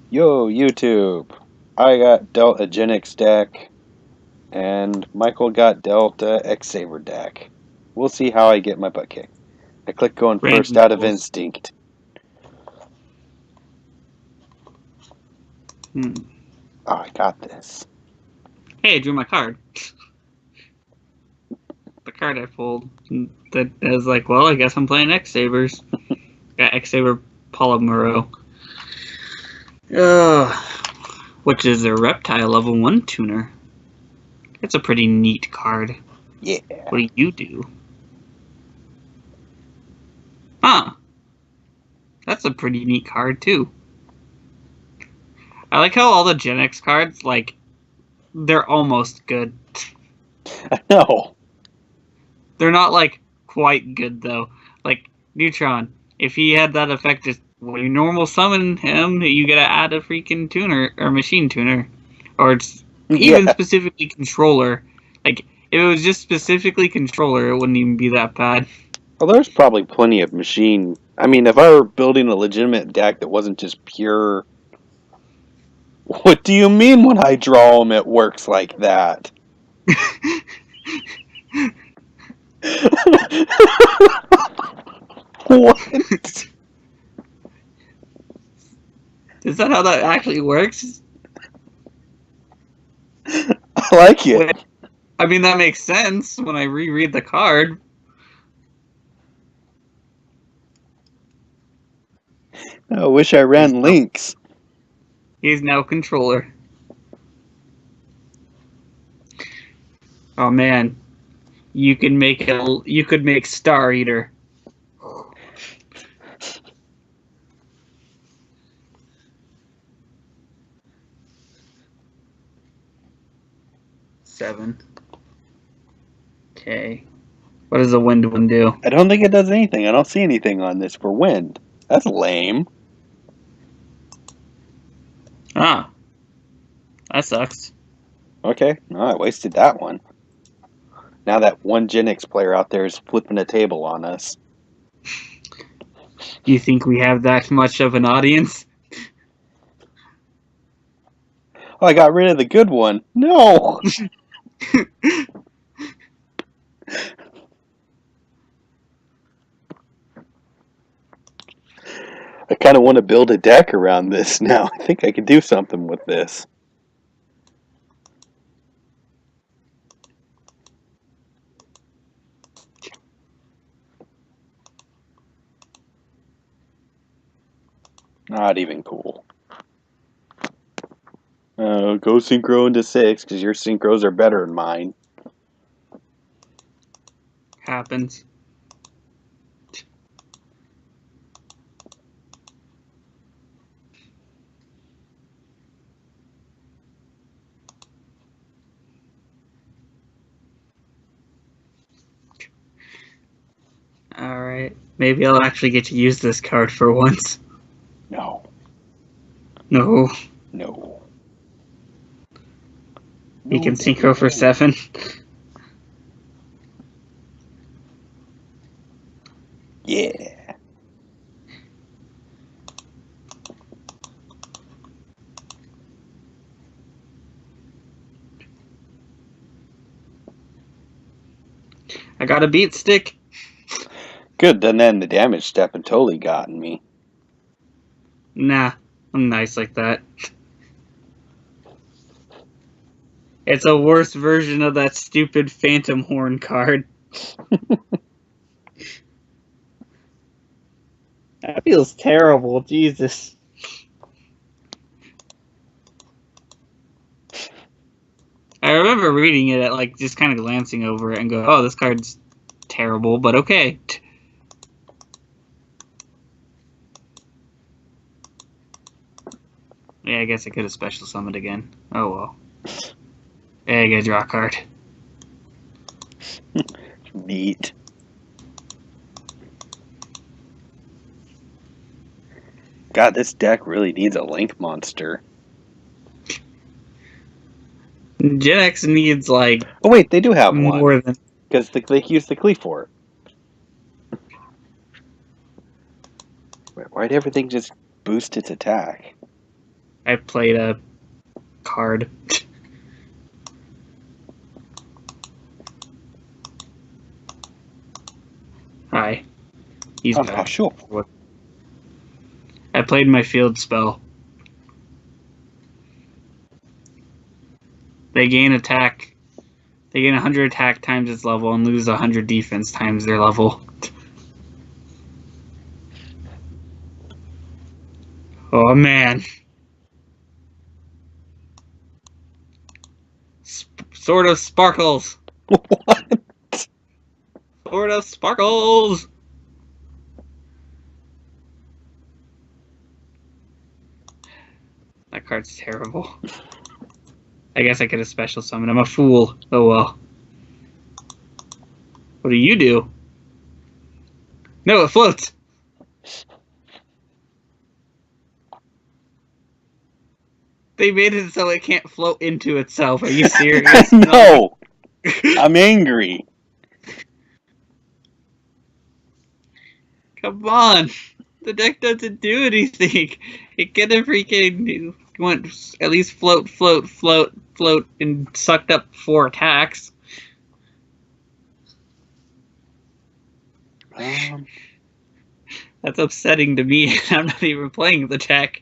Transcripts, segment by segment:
Yo, YouTube! I got dealt a Genex deck, and Michael got dealt a X-saber deck. We'll see how I get my butt kicked. I click going first Random out of duels. instinct. Hmm. Oh, I got this. Hey, I drew my card. The card I pulled. That is like, well, I guess I'm playing X-sabers. Got X-saber Polymero. Which is a reptile level 1 tuner. It's a pretty neat card. Yeah. What do you do? Huh. That's a pretty neat card, too. I like how all the Genex cards, like, they're almost good. I know. They're not, like, quite good, though. Like, Neutron. If he had that effect, just when you normal summon him, you gotta add a freaking tuner, or machine tuner. Or it's even Yeah. specifically controller. Like, if it was just specifically controller, it wouldn't even be that bad. Well, there's probably plenty of machine. I mean, if I were building a legitimate deck that wasn't just pure. What do you mean when I draw them it works like that? What? Is that how that actually works? I like it. Wait, I mean, that makes sense when I reread the card. I wish I He's ran now, links. he's now controller. Oh man, you could make Star Eater. 7. Okay. What does the wind one do? I don't think it does anything. I don't see anything on this for wind. That's lame. Ah, that sucks. Okay, no, I wasted that one. Now that one Gen X player out there is flipping a table on us. You think we have that much of an audience? Oh, I got rid of the good one. No! I kind of want to build a deck around this now. I think I could do something with this. Not even cool. Go synchro into 6 because your synchros are better than mine. Happens. Alright. Maybe I'll actually get to use this card for once. No. No. No. He No, can no, synchro for no. 7. Yeah. I got a beat stick. Good, then the damage step had totally gotten me. Nah, I'm nice like that. It's a worse version of that stupid Phantom Horn card. That feels terrible, Jesus. I remember reading it, like just kind of glancing over it and go, "Oh, this card's terrible, but okay." Yeah, I guess I could have special summoned again. Oh well. Yeah, I gotta draw a card. Neat. God, this deck really needs a link monster. Genex needs like Oh wait, they do have one. more than. Because they use the Clee for it. Wait, why'd everything just boost its attack? I played a card. Hi. He's back. Sure. I played my field spell. They gain attack. They gain 100 attack times its level and lose 100 defense times their level. Oh man. Sword of Sparkles. What? Sword of Sparkles. That card's terrible. I guess I could have special summoned. I'm a fool. Oh well. What do you do? No, it floats. They made it so it can't float into itself. Are you serious? No. I'm angry. Come on. The deck doesn't do anything. It could have freaking went at least float, and sucked up 4 attacks. That's upsetting to me. I'm not even playing the deck.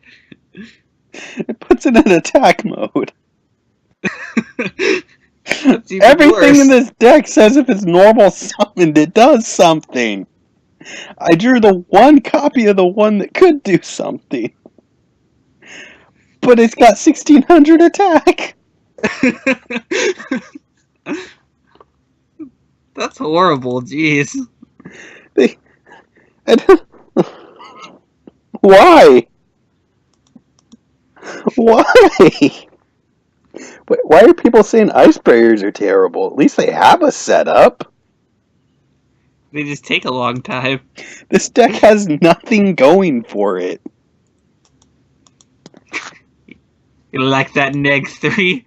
It puts it in attack mode. Everything worse. In this deck says if it's normal summoned, it does something. I drew the one copy of the one that could do something. But it's got 1600 attack. That's horrible, jeez. Why? Why? Why are people saying ice sprayers are terrible? At least they have a setup. They just take a long time. This deck has nothing going for it. You like that neg 3?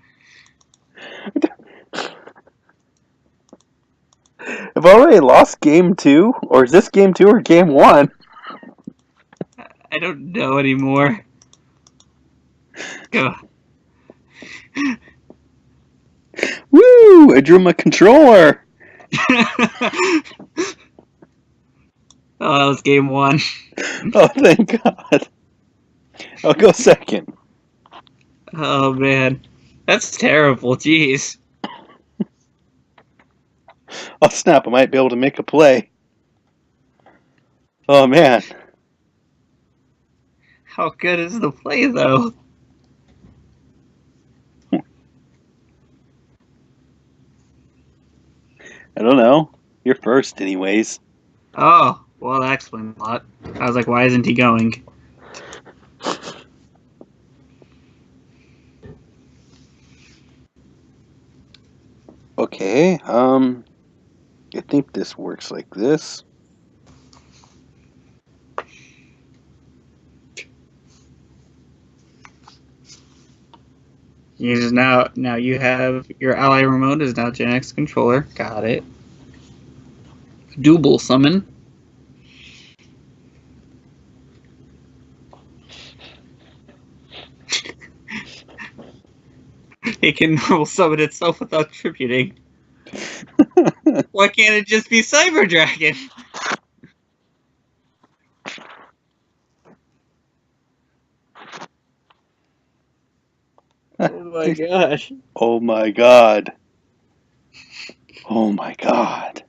I've already lost game 2, or is this game 2 or game 1? I don't know anymore. Go. Woo! I drew my controller. Oh, that was game 1. Oh, thank God. I'll go second. Oh man, that's terrible. Jeez. Oh snap! I might be able to make a play. Oh man. How good is the play though? I don't know. You're first, anyways. Oh, well, that explains a lot. I was like, why isn't he going? Okay, I think this works like this. Now you have your ally remote is now Genex controller. Got it. Double summon. It can normal summon itself without tributing. Why can't it just be Cyber Dragon? Oh my gosh. Oh my God. Oh my God.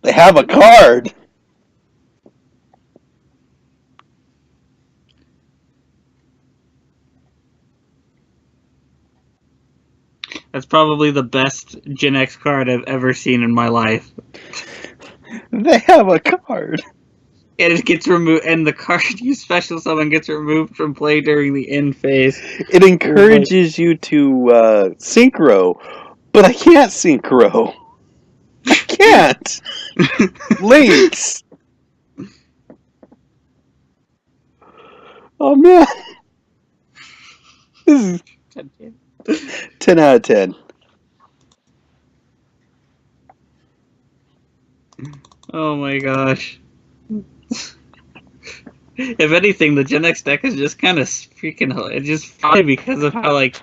They have a card. That's probably the best Genex card I've ever seen in my life. They have a card. And it gets removed, and the card you special summon gets removed from play during the end phase. It encourages you to synchro, but I can't synchro. I can't. Links. Oh man. This is 10 out of 10. Oh my gosh. If anything, the Genex deck is just kind of freaking. It's just funny because of how like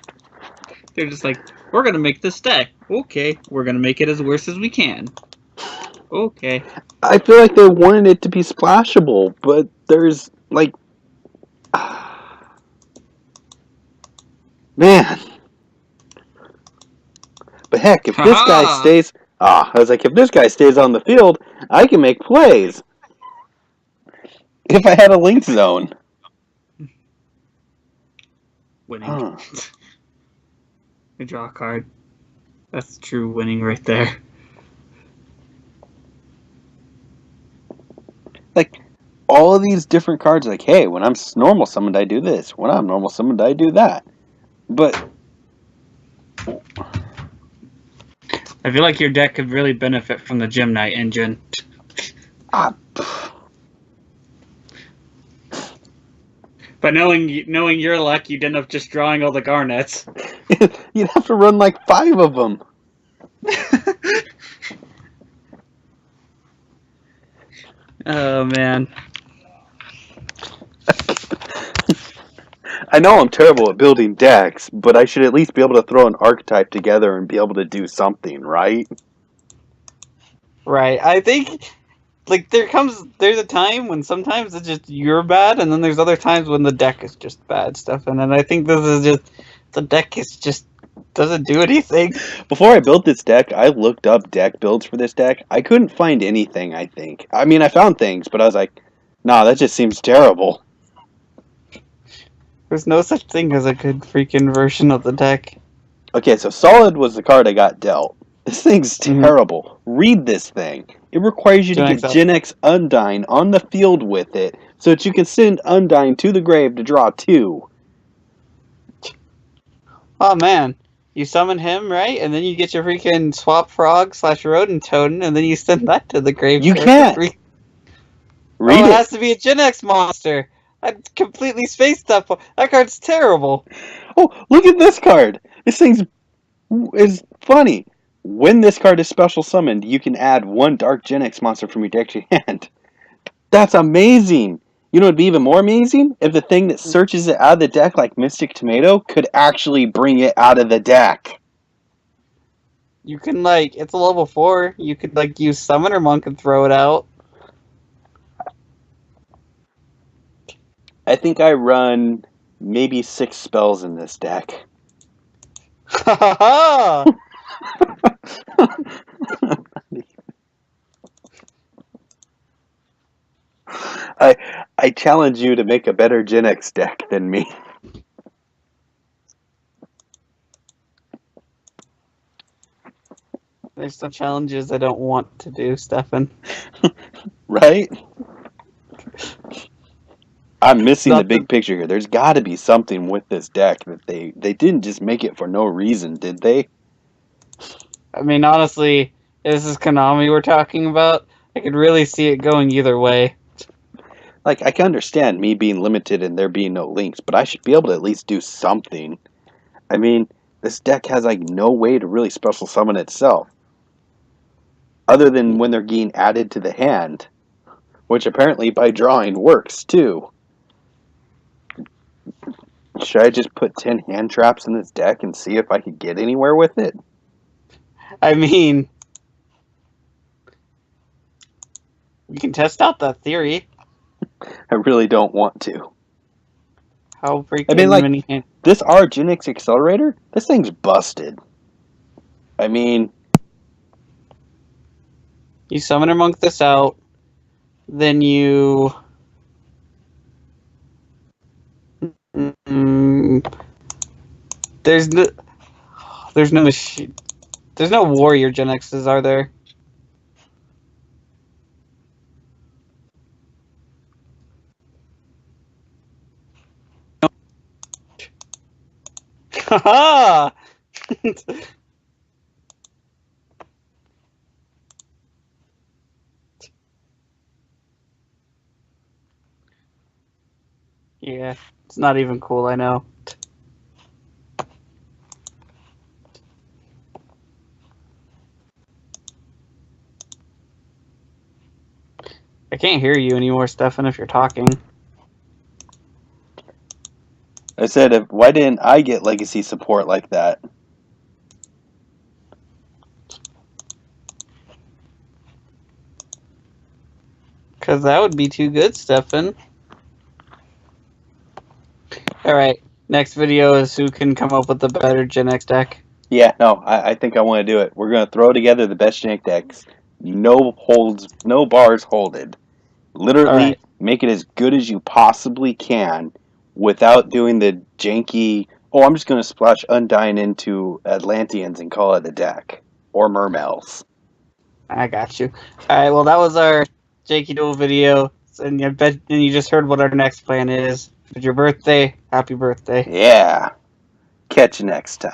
they're just like, we're gonna make this deck. Okay, we're gonna make it as worse as we can. Okay. I feel like they wanted it to be splashable, but there's like, man. But heck, if this guy Haha! stays, I was like, if this guy stays on the field, I can make plays. If I had a link zone. Winning. Huh. I draw a card. That's true winning right there. Like, all of these different cards, like, hey, when I'm normal summoned, I do this. When I'm normal summoned, I do that. But I feel like your deck could really benefit from the Gem Knight engine. But knowing your luck, you'd end up just drawing all the Garnets. you'd have to run like 5 of them. Oh man. I know I'm terrible at building decks, but I should at least be able to throw an archetype together and be able to do something, right? Right. I think like there's a time when sometimes it's just you're bad, and then there's other times when the deck is just bad stuff. And then I think this is just the deck is just doesn't do anything. Before I built this deck, I looked up deck builds for this deck. I couldn't find anything, I think. I mean, I found things, but I was like, nah, that just seems terrible. There's no such thing as a good freaking version of the deck. Okay, so Solid was the card I got dealt. This thing's terrible. Read this thing. It requires you to get Genex Undyne on the field with it so that you can send Undyne to the grave to draw 2. Oh man. You summon him, right? And then you get your freaking Swap Frog / Rodent Totem, and then you send that to the grave. You can't! Read it. It has to be a Genex monster! I completely spaced that. That card's terrible. Oh, look at this card! This thing's is funny. When this card is special summoned, you can add 1 Dark Genex monster from your deck to your hand. That's amazing! You know what would be even more amazing? If the thing that searches it out of the deck like Mystic Tomato could actually bring it out of the deck. You can, like, it's a level 4. You could, like, use Summoner Monk and throw it out. I think I run maybe 6 spells in this deck. Ha ha ha! I challenge you to make a better Genex deck than me. There's some challenges I don't want to do, Stefan. Right? I'm missing the big picture here. There's got to be something with this deck that they didn't just make it for no reason, did they? I mean, honestly, if this is Konami we're talking about, I could really see it going either way. Like, I can understand me being limited and there being no links, but I should be able to at least do something. I mean, this deck has, like, no way to really special summon itself. Other than when they're getting added to the hand. Which apparently, by drawing, works, too. Should I just put 10 hand traps in this deck and see if I could get anywhere with it? I mean, we can test out that theory. I really don't want to. How freaking I mean, like, many hand... this Genex Accelerator, this thing's busted. I mean... You Summoner Monk this out, then you... There's no machine... There's no Warrior Genexes, are there? Haha! Yeah, it's not even cool, I know. I can't hear you anymore, Stefan, if you're talking. I said, why didn't I get legacy support like that? Because that would be too good, Stefan. Alright, next video is who can come up with the better Genex deck. Yeah, no, I think I want to do it. We're going to throw together the best Genex decks. No bars holded. Literally, make it as good as you possibly can without doing the janky, oh, I'm just going to splash Undyne into Atlanteans and call it a deck. Or Mermels. I got you. Alright, well, that was our JankyYGO video. And you just heard what our next plan is. If it's your birthday, happy birthday. Yeah. Catch you next time.